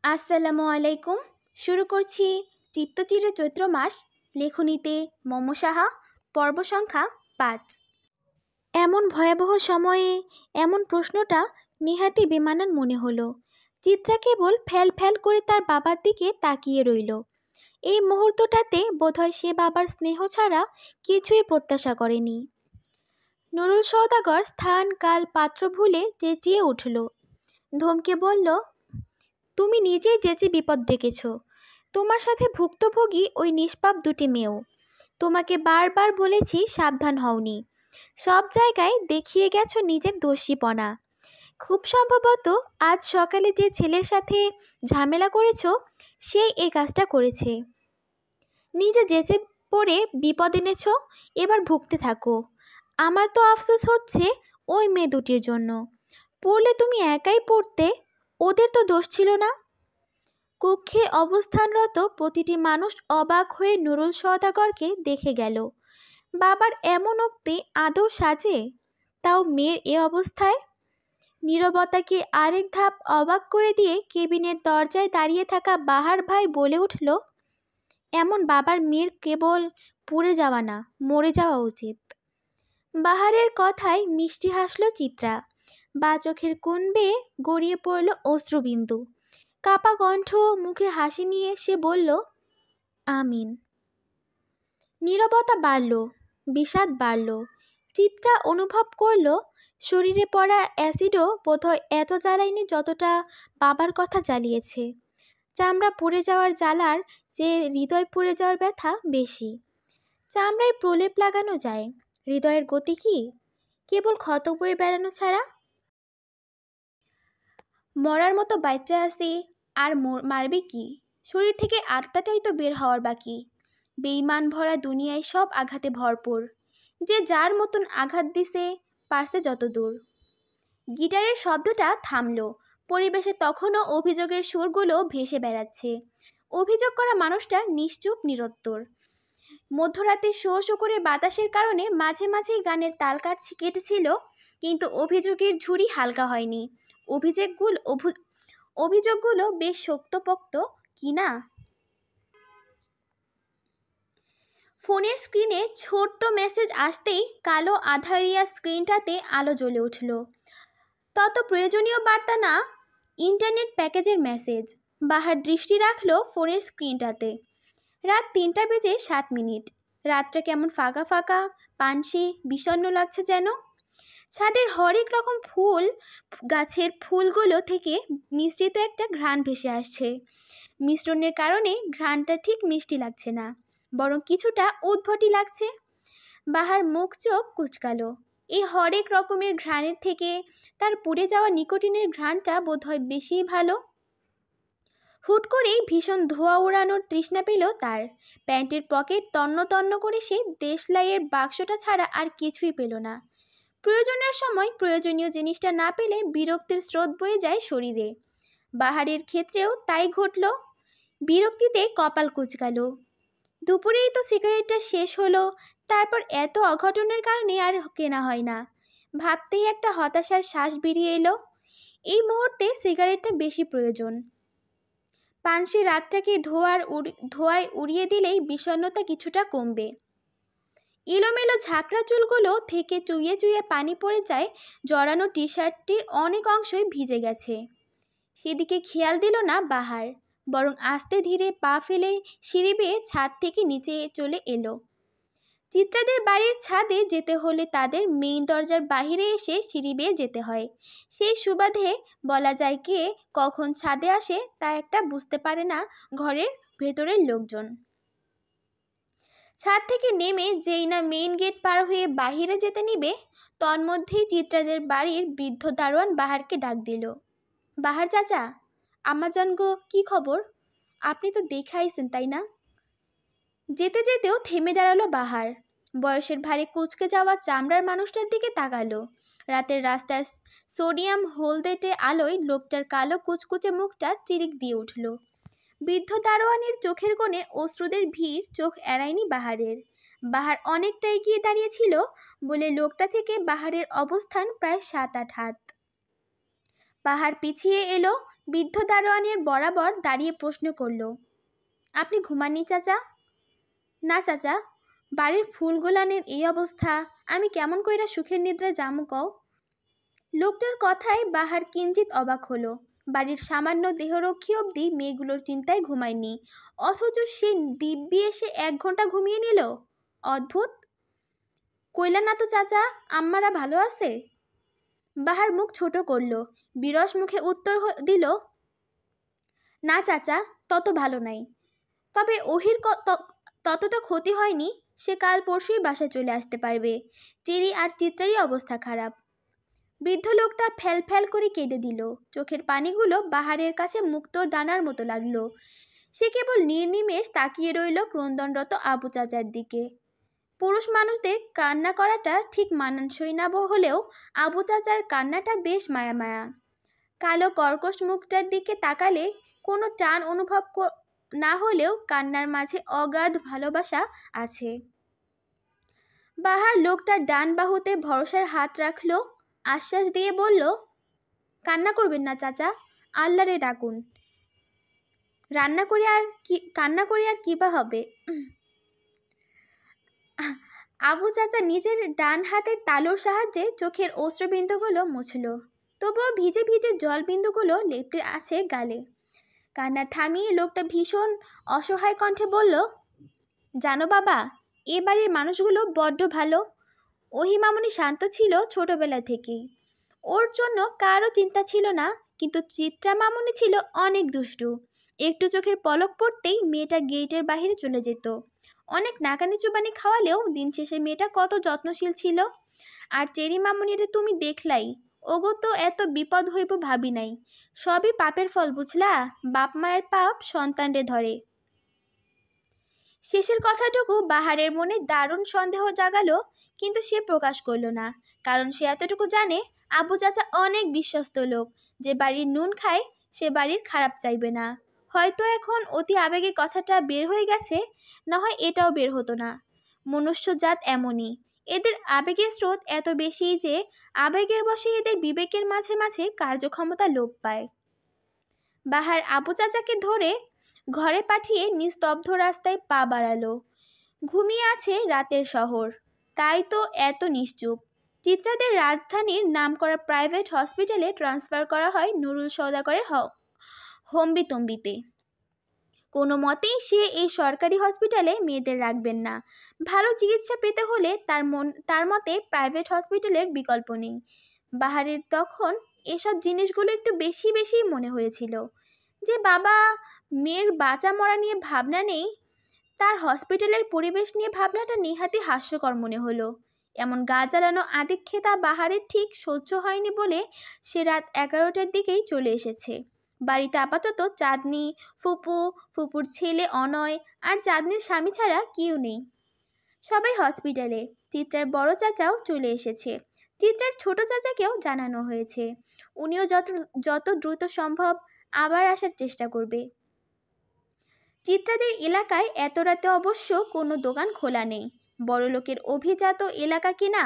আসসালামু আলাইকুম। শুরু করছি চিত্তচিরে চৈত্র মাস, লেখনীতে মম সাহা, পর্ব সংখ্যা ৫। এমন ভয়াবহ সময়ে এমন প্রশ্নটা নেহাতি বেমানান মনে হলো। চিত্রা কেবল ফ্যাল ফ্যাল করে তার বাবার দিকে তাকিয়ে রইল। এই মুহূর্তটাতে বোধহয় সে বাবার স্নেহ ছাড়া কিছুই প্রত্যাশা করেনি। নুরুল সওদাগর স্থান কাল পাত্র ভুলে চেঁচিয়ে উঠল, ধমকে বলল, তুমি নিজেই যেচে বিপদ ডেকেছ। তোমার সাথে ভুক্তভোগী ওই নিষ্পাপ দুটি মেয়েও। তোমাকে বারবার বলেছি সাবধান হওনি। সব জায়গায় দেখিয়ে গেছো নিজের দোষীপনা। খুব সম্ভবত আজ সকালে যে ছেলের সাথে ঝামেলা করেছো সেই এই কাজটা করেছে। নিজে যেচে পড়ে বিপদ এনেছ, এবার ভুগতে থাকো। আমার তো আফসোস হচ্ছে ওই মেয়ে দুটির জন্য। পড়লে তুমি একাই পড়তে, ওদের তো দোষ ছিল না। কক্ষে অবস্থানরত প্রতিটি মানুষ অবাক হয়ে নুরুল সওদাগরকে দেখে গেল। বাবার এমন উক্তি আদৌ সাজে, তাও মেয়ের এ অবস্থায়? নীরবতাকে আরেক ধাপ অবাক করে দিয়ে কেবিনের দরজায় দাঁড়িয়ে থাকা বাহার ভাই বলে উঠল, এমন বাবার মেয়ের কেবল পুড়ে যাওয়া না, মরে যাওয়া উচিত। বাহারের কথায় মিষ্টি হাসল চিত্রা। বা চোখের কোণ বেয়ে গড়িয়ে পড়ল অশ্রুবিন্দু। কাপা কণ্ঠ, মুখে হাসি নিয়ে সে বলল, আমিন। নীরবতা বাড়ল, বিষাদ বাড়ল। চিত্রা অনুভব করল শরীরে পড়া অ্যাসিডও বোধহয় এত জ্বালায়নি যতটা বাবার কথা জ্বালিয়েছে। চামড়া পুড়ে যাওয়ার জ্বালার চেয়ে হৃদয় পুড়ে যাওয়ার ব্যথা বেশি। চামড়ায় প্রলেপ লাগানো যায়, হৃদয়ের গতি কি? কেবল ক্ষত বয়ে বেড়ানো ছাড়া। মরার মতো বাচ্চা আসি, আর মারবে কি? শরীর থেকে আত্মাটাই তো বের হওয়ার বাকি। বেঈমান ভরা দুনিয়ায় সব আঘাতে ভরপুর। যে যার মতন আঘাত দিছে পারছে যত দূর। গিটারের শব্দটা থামল। পরিবেশে তখনও অভিযোগের সুরগুলো ভেসে বেড়াচ্ছে। অভিযোগ করা মানুষটা নিশ্চুপ নিরুত্তর। মধ্যরাতে শো শো করে বাতাসের কারণে মাঝে মাঝেই গানের তাল কেটেছিল, কিন্তু অভিযোগের ঝুড়ি হালকা হয়নি। অভিযোগগুলো বেশ শক্তপোক্ত কিনা। ফোনের স্ক্রিনে ছোট্ট মেসেজ আসতেই কালো আধারিয়া স্ক্রিনটাতে আলো জ্বলে উঠল। তত প্রয়োজনীয় বার্তা না, ইন্টারনেট প্যাকেজের মেসেজ। বাহার দৃষ্টি রাখল ফোনের স্ক্রিনটাতে। রাত ৩:০৭। রাতটা কেমন ফাঁকা ফাঁকা, পানসে, বিষণ্ণ লাগছে যেন। ছাদের হরেক রকম ফুল গাছের ফুলগুলো থেকে মিশ্রিত একটা ঘ্রাণ ভেসে আসছে। মিশ্রণের কারণে ঘ্রাণটা ঠিক মিষ্টি লাগছে না, বরং কিছুটা উদ্ভটই লাগছে। বাহার মুখ চোখ কুচকালো। এই হরেক রকমের ঘ্রাণের থেকে তার পুড়ে যাওয়া নিকোটিনের ঘ্রাণটা বোধহয় বেশিই ভালো। হুট করেই ভীষণ ধোঁয়া ওড়ানোর তৃষ্ণা পেল তার। প্যান্টের পকেট তন্ন তন্ন করে সে দেশলাইয়ের বাক্সটা ছাড়া আর কিছুই পেল না। প্রয়োজনের সময় প্রয়োজনীয় জিনিসটা না পেলে বিরক্তির স্রোত বয়ে যায় শরীরে। বাহারের ক্ষেত্রেও তাই ঘটল। বিরক্তিতে কপাল কুঁচকালো। দুপুরেই তো সিগারেটটা শেষ হলো, তারপর এত অঘটনের কারণে আর কেনা হয় না। ভাবতেই একটা হতাশার শ্বাস বেরিয়ে এলো। এই মুহূর্তে সিগারেটটা বেশি প্রয়োজন। পানসে রাতটাকে ধোঁয়ায় উড়িয়ে দিলেই বিষণ্ণতা কিছুটা কমবে। এলোমেলো ঝাঁকড়া চুলগুলো থেকে চুইয়ে চুইয়ে পানি পড়ে যায়। জড়ানো টি শার্টটির অনেক অংশই ভিজে গেছে। সেদিকে খেয়াল দিল না বাহার, বরং আস্তে ধীরে পা ফেলে সিঁড়ি বেয়ে ছাদ থেকে নিচে চলে এলো। চিত্রাদের বাড়ির ছাদে যেতে হলে তাদের মেইন দরজার বাহিরে এসে সিঁড়ি বেয়ে যেতে হয়। সেই সুবাদে বলা যায় কে কখন ছাদে আসে তা একটা বুঝতে পারে না ঘরের ভেতরের লোকজন। ছাদ থেকে নেমে যেই না মেইন গেট পার হয়ে বাহিরে যেতে নিবে, তন্মধ্যেই চিত্রাদের বাড়ির বৃদ্ধ দারোয়ান বাহারকে ডাক দিল। বাহার চাচা, আম্মাজান গো, কি খবর? আপনি তো দেখে আইছেন, তাই না? যেতে যেতেও থেমে দাঁড়ালো বাহার। বয়সের ভারে কুঁচকে যাওয়া চামড়ার মানুষটার দিকে তাকালো। রাতের রাস্তার সোডিয়াম হলদেটে আলোয় লোকটার কালো কুচকুচে মুখটা চিরিক দিয়ে উঠল। বৃদ্ধ দারোয়ানের চোখের কোণে অশ্রুদের ভিড় চোখ এড়ায়নি বাহারের। বাহার অনেকটা এগিয়ে দাঁড়িয়েছিল বলে লোকটা থেকে বাহারের অবস্থান প্রায় ৭-৮ হাত। বাহার পিছিয়ে এলো, বৃদ্ধ দারোয়ানের বরাবর দাঁড়িয়ে প্রশ্ন করল, আপনি ঘুমাননি চাচা? না চাচা, বাড়ির ফুলগুলানের এই অবস্থা, আমি কেমন কইরা সুখের নিদ্রায় যামু কও? লোকটার কথায় বাহার কিঞ্চিত অবাক হলো। বাড়ির সামান্য দেহরক্ষী অবধি মেয়েগুলোর চিন্তায় ঘুমায়নি, অথচ সে দিব্যি এসে 1 ঘন্টা ঘুমিয়ে নিল। অদ্ভুত। কইলা না তো চাচা আম্মারা ভালো আছে? বাহার মুখ ছোট করল, বিরস মুখে উত্তর দিল, না চাচা, তত ভালো নাই। তবে ওহির ততটা ক্ষতি হয়নি, সে কাল পরশুই বাসায় চলে আসতে পারবে। চেরি আর চিত্রারই অবস্থা খারাপ। বৃদ্ধ লোকটা ফ্যাল ফ্যাল করে কেঁদে দিল। চোখের পানিগুলো বাহারের কাছে মুক্তোর দানার মতো লাগলো। সে কেবল নির্নিমেষ তাকিয়ে রইল ক্রন্দনরত আবু চাচার দিকে। পুরুষ মানুষদের কান্না করাটা ঠিক মানানসই না হলেও আবু চাচার কান্নাটা বেশ মায়া মায়া। কালো কর্কশ মুখটার দিকে তাকালে কোনো টান অনুভব না হলেও কান্নার মাঝে অগাধ ভালোবাসা আছে। বাহার লোকটার ডান বাহুতে ভরসার হাত রাখল, আশ্বাস দিয়ে বলল, কান্না করবেন না চাচা, আল্লাহরে ডাকুন। কান্না করে আর কি বা হবে? আবু চাচা নিজের ডান হাতের তালুর সাহায্যে চোখের অশ্রুবিন্দুগুলো মুছল। তবুও ভিজে ভিজে জলবিন্দুগুলো লেপটে আছে গালে। কান্না থামিয়ে লোকটা ভীষণ অসহায় কণ্ঠে বলল, জানো বাবা, এ বাড়ির মানুষগুলো বড্ড ভালো। ওহি মামুনি শান্ত ছিল ছোটবেলা থেকেই, ওর জন্য কারো চিন্তা ছিল না। কিন্তু চিত্রা মামুনি ছিল অনেক দুষ্টু। একটু চোখের পলক পড়তেই মেয়েটা গেটের বাইরে চলে যেত। অনেক নাকানি চুবানি খাওয়ালেও দিন শেষে মেয়েটা কত যত্নশীল ছিল। আর চেরি মামুনিরে তুমি দেখলাই, ওগো তো এত বিপদ হইব ভাবি নাই। সবই পাপের ফল বুঝলা, বাপ মায়ের পাপ সন্তানরে ধরে। শেষের কথাটুকু বাহারের মনে দারুণ সন্দেহ জাগালো, কিন্তু সে প্রকাশ করল না, কারণ সে এতটুকু জানে আবু চাচা অনেক বিশ্বস্ত লোক। যে বাড়ির নুন খায় সে বাড়ির খারাপ চাইবে না। হয়তো এখন অতি আবেগে কথাটা বের হয়ে গেছে, না হয় এটাও বের হতো না। মনুষ্য জাত এমনই, এদের আবেগের স্রোত এত বেশি যে আবেগের বশে এদের বিবেকের মাঝে মাঝে কার্যক্ষমতা লোপ পায়। বাহার আবু চাচাকে ধরে ঘরে পাঠিয়ে নিস্তব্ধ রাস্তায় পা বাড়ালো। ঘুমিয়ে আছে রাতের শহর, তাই তো এত নিশ্চুপ। চিত্রাদের রাজধানীর নামকরা প্রাইভেট হসপিটালে ট্রান্সফার করা হয় নুরুল সওদাগরের হম্বিতম্বিতে। কোনো মতেই সে এই সরকারি হসপিটালে মেয়েদের রাখবেন না। ভালো চিকিৎসা পেতে হলে তার মতে প্রাইভেট হসপিটালের বিকল্প নেই। বাহারের তখন এসব জিনিসগুলো একটু বেশি বেশি মনে হয়েছিল। যে বাবা মেয়ের বাঁচা মরা নিয়ে ভাবনা নেই, তার হসপিটালের পরিবেশ নিয়ে ভাবনাটা নেহাতি হাস্যকর মনে হলো। এমন গা জ্বালানো আদিক্ষেতা বাহারের ঠিক সহ্য হয়নি বলে সে রাত 11টার দিকেই চলে এসেছে। বাড়িতে আপাতত চাঁদনি, ফুপুর ছেলে অনয় আর চাঁদনির স্বামী ছাড়া কেউ নেই। সবাই হসপিটালে। চিত্রার বড় চাচাও চলে এসেছে। চিত্রার ছোট চাচাকেও জানানো হয়েছে, উনিও যত দ্রুত সম্ভব আবার আসার চেষ্টা করবে। চিত্রাদের এলাকায় এত রাতে অবশ্য কোনো দোকান খোলা নেই। বড়লোকের অভিজাত এলাকা কিনা।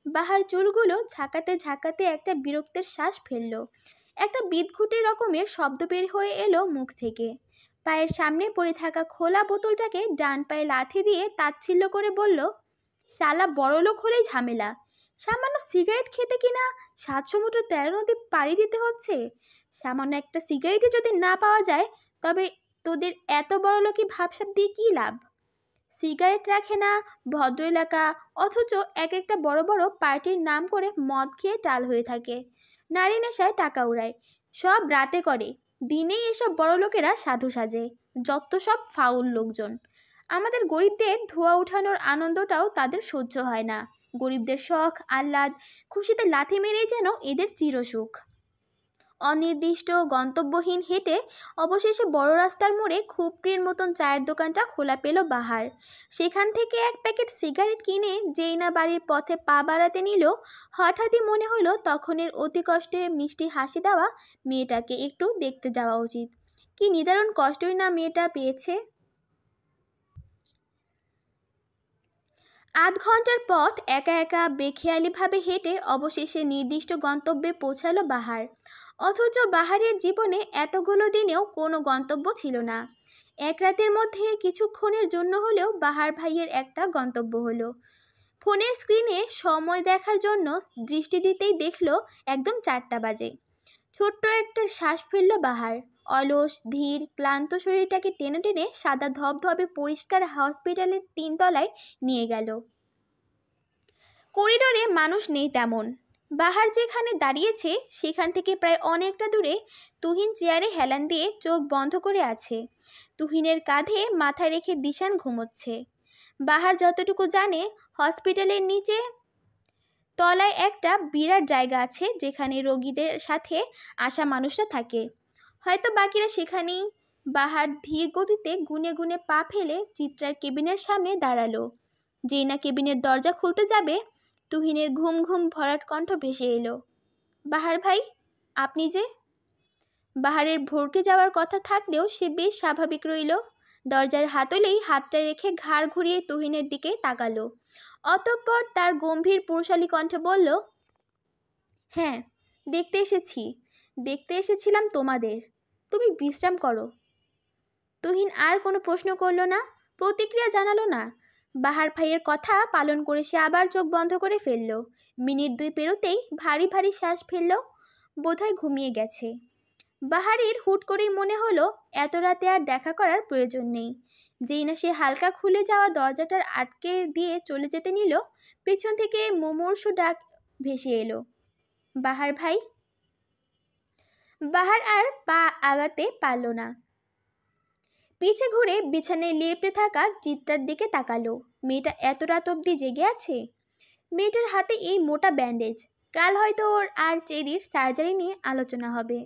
বাহার চুলগুলো ঝাঁকাতে ঝাঁকাতে একটা বিরক্তের শ্বাস ফেলল। একটা বিদঘুটে রকমের শব্দ বের হয়ে এলো মুখ থেকে। পায়ের সামনে পড়ে থাকা খোলা বোতলটাকে ডান পায়ে লাথি দিয়ে তাচ্ছিল্য করে বলল, শালা বড়লোক হলেই ঝামেলা। সামান্য সিগারেট খেতে কিনা 7 সমুদ্র 13 নদী পাড়ি দিতে হচ্ছে। সামান্য একটা সিগারেটই যদি না পাওয়া যায়, তবে তোদের এত বড় লোকই ভাবসাব দিয়ে কী লাভ? সিগারেট রাখে না ভদ্র এলাকা, অথচ এক একটা বড় বড় পার্টির নাম করে মদ খেয়ে টাল হয়ে থাকে। নারী নেশায় টাকা উড়ায়, সব রাতে করে। দিনেই এসব বড় লোকেরা সাধু সাজে। যত সব ফাউল লোকজন। আমাদের গরিবদের ধোয়া উঠানোর আনন্দটাও তাদের সহ্য হয় না। গরিবদের শখ আহ্লাদ খুশিতে লাথি মেরেই যেন এদের চিরসুখ। অনির্দিষ্ট গন্তব্যহীন হেঁটে অবশেষে বড় রাস্তার মোড়ে খুপড়ির মতন চায়ের দোকানটা খোলা পেল বাহার। সেখান থেকে এক প্যাকেট সিগারেট কিনে যেই না বাড়ির পথে পা বাড়াতে নিল, হঠাৎই মনে হলো তখনের অতি কষ্টে মিষ্টি হাসি দেওয়া মেয়েটাকে একটু দেখতে যাওয়া উচিত। কি নিদারুণ কষ্টই না মেয়েটা পেয়েছে। আধ ঘন্টার পথ একা একা বেখেয়ালিভাবে হেঁটে অবশেষে নির্দিষ্ট গন্তব্যে পৌঁছালো বাহার। অথচ বাহারের জীবনে এতগুলো দিনেও কোনো গন্তব্য ছিল না। এক রাতের মধ্যে কিছুক্ষণের জন্য হলেও বাহার ভাইয়ের একটা গন্তব্য হলো। ফোনের স্ক্রিনে সময় দেখার জন্য দৃষ্টি দিতেই দেখলো একদম 4টা বাজে। ছোট্ট একটা শ্বাস ফেলল বাহার। অলস ধীর ক্লান্ত শরীরটাকে টেনে টেনে সাদা ধবধবে পরিষ্কার হসপিটালের 3 তলায় নিয়ে গেল। করিডোরে মানুষ নেই তেমন। বাহার যেখানে দাঁড়িয়েছে সেখান থেকে প্রায় অনেকটা দূরে তুহিন চেয়ারে হেলান দিয়ে চোখ বন্ধ করে আছে। তুহিনের কাঁধে মাথা রেখে দিশান ঘুমোচ্ছে। বাহার যতটুকু জানে, হসপিটালের নিচে তলায় একটা বিরাট জায়গা আছে যেখানে রোগীদের সাথে আসা মানুষরা থাকে। হয়তো বাকিরা সেখানেই। বাহার ধীর গতিতে গুনে গুনে পা ফেলে চিত্রার কেবিনের সামনে দাঁড়ালো। যেই না কেবিনের দরজা খুলতে যাবে, তুহিনের ঘুম ঘুম ভরাট কণ্ঠ ভেসে এলো, বাহার ভাই, আপনি যে? বাহারের ভড়কে যাওয়ার কথা থাকলেও সে বেশ স্বাভাবিক রইল। দরজার হাতলেই হাতটা রেখে ঘাড় ঘুরিয়ে তুহিনের দিকে তাকালো। অতঃপর তার গম্ভীর পুরুষালী কণ্ঠে বলল, হ্যাঁ, দেখতে এসেছিলাম তোমাদের। তুমি বিশ্রাম করো। তুহিন আর কোনো প্রশ্ন করল না, প্রতিক্রিয়া জানালো না। বাহার ভাইয়ের কথা পালন করে সে আবার চোখ বন্ধ করে ফেলল। মিনিট 2 পেরোতেই ভারী ভারী শ্বাস ফেলল। বোধহয় ঘুমিয়ে গেছে। বাহারের হুট করেই মনে হলো এত রাতে আর দেখা করার প্রয়োজন নেই। যেই না সে হালকা খুলে যাওয়া দরজাটার আটকে দিয়ে চলে যেতে নিল, পেছন থেকে মুমূর্ষু ডাক ভেসে এলো, বাহার ভাই। বাহার আর পা আগাতে পারল না। পিছে ঘুরে বিছানায় লেপটে থাকা চিত্রার দিকে তাকালো। মেয়েটা এত রাত অবধি জেগে আছে। মেয়েটার হাতে এই মোটা ব্যান্ডেজ। কাল হয়তো ওর আর চেরির সার্জারি নিয়ে আলোচনা হবে।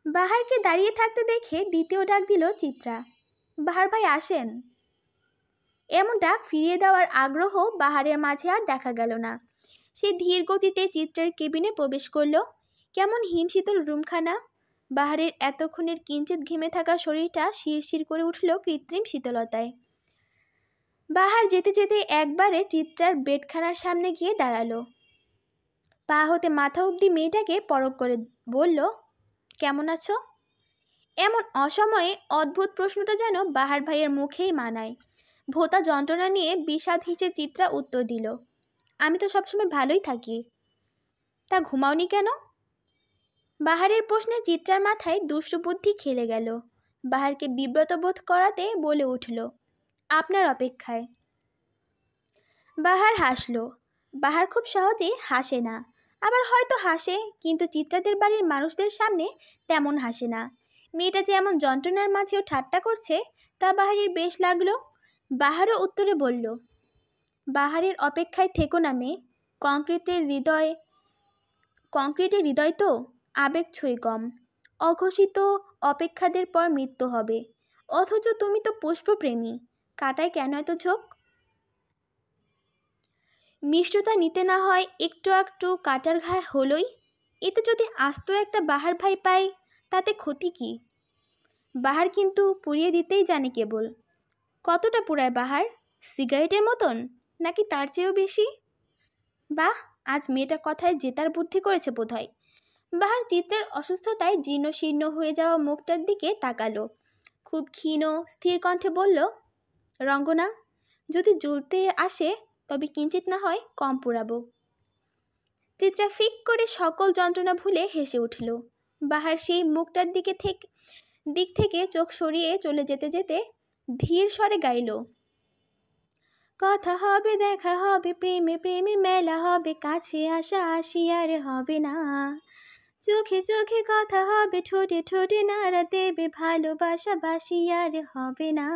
বাহারকে দাঁড়িয়ে থাকতে দেখে দ্বিতীয় ডাক দিল চিত্রা, বাহার ভাই আসেন। এমন ডাক ফিরিয়ে দেওয়ার আগ্রহ বাহারের মাঝে আর দেখা গেল না। সে ধীর গতিতে চিত্রার কেবিনে প্রবেশ করল। কেমন হিমশীতল রুমখানা। বাহারের এতক্ষণের কিঞ্চিত ঘেমে থাকা শরীরটা শিরশির করে উঠল কৃত্রিম শীতলতায়। বাহার যেতে যেতে একবারে চিত্রার বেডখানার সামনে গিয়ে দাঁড়ালো। পা হতে মাথা অবধি মেয়েটাকে পরখ করে বলল, কেমন আছো? এমন অসময়ে অদ্ভুত প্রশ্নটা যেন বাহার ভাইয়ের মুখেই মানায়। ভোঁতা যন্ত্রণা নিয়ে বিষাদ হেসে চিত্রা উত্তর দিল, আমি তো সবসময় ভালোই থাকি। তা ঘুমাওনি কেন? বাহারের প্রশ্নে চিত্রার মাথায় দুষ্টবুদ্ধি খেলে গেল। বাহারকে বিব্রত বোধ করাতে বলে উঠল, আপনার অপেক্ষায়। বাহার হাসল। বাহার খুব সহজে হাসে না, আবার হয়তো হাসে, কিন্তু চিত্রাদের বাড়ির মানুষদের সামনে তেমন হাসে না। মেয়েটা যে এমন যন্ত্রণার মাঝেও ঠাট্টা করছে তা বাহারের বেশ লাগলো। বাহারও উত্তরে বলল, বাহারের অপেক্ষায় থেকো না মেয়ে। কংক্রিটের হৃদয় তো, আবেগ ছুঁই কম। অঘোষিত অপেক্ষাদের পর মৃত্যু হবে। অথচ তুমি তো পুষ্পপ্রেমী, কাটায় কেন এত ঝোঁক? মিষ্টতা নিতে না হয় একটু একটু কাটার ঘা হলোই। এতে যদি আস্ত একটা বাহার ভাই পাই তাতে ক্ষতি কি? বাহার কিন্তু পুড়িয়ে দিতেই জানে কেবল। কতটা পুরায় বাহার? সিগারেটের মতন, নাকি তার চেয়েও বেশি? বাহ, আজ মেয়েটার কথায় জেতার বুদ্ধি করেছে বোধহয়। বাহার চিত্রের অসুস্থতায় জীর্ণ শীর্ণ হয়ে যাওয়া মুখটার দিকে তাকালো। খুব ক্ষীণ স্থির কণ্ঠে বলল, রঙ্গনা, যদি জ্বলতে আসে তবে কিঞ্চিত না হয় কম পোড়াবো। চিত্রা ফিক করে সকল যন্ত্রণা ভুলে হেসে উঠল। বাহার সেই মুখটার দিক থেকে চোখ সরিয়ে চলে যেতে যেতে ধীর স্বরে গাইল, কথা হবে, দেখা হবে, প্রেমে প্রেমে মেলা হবে, কাছে আসা আসি আর হবে না, চোখে চোখে কথা হবে, ঠোঁটে ঠোঁটে নাড়া দেবে, ভালোবাসা বাসি আর হবে না।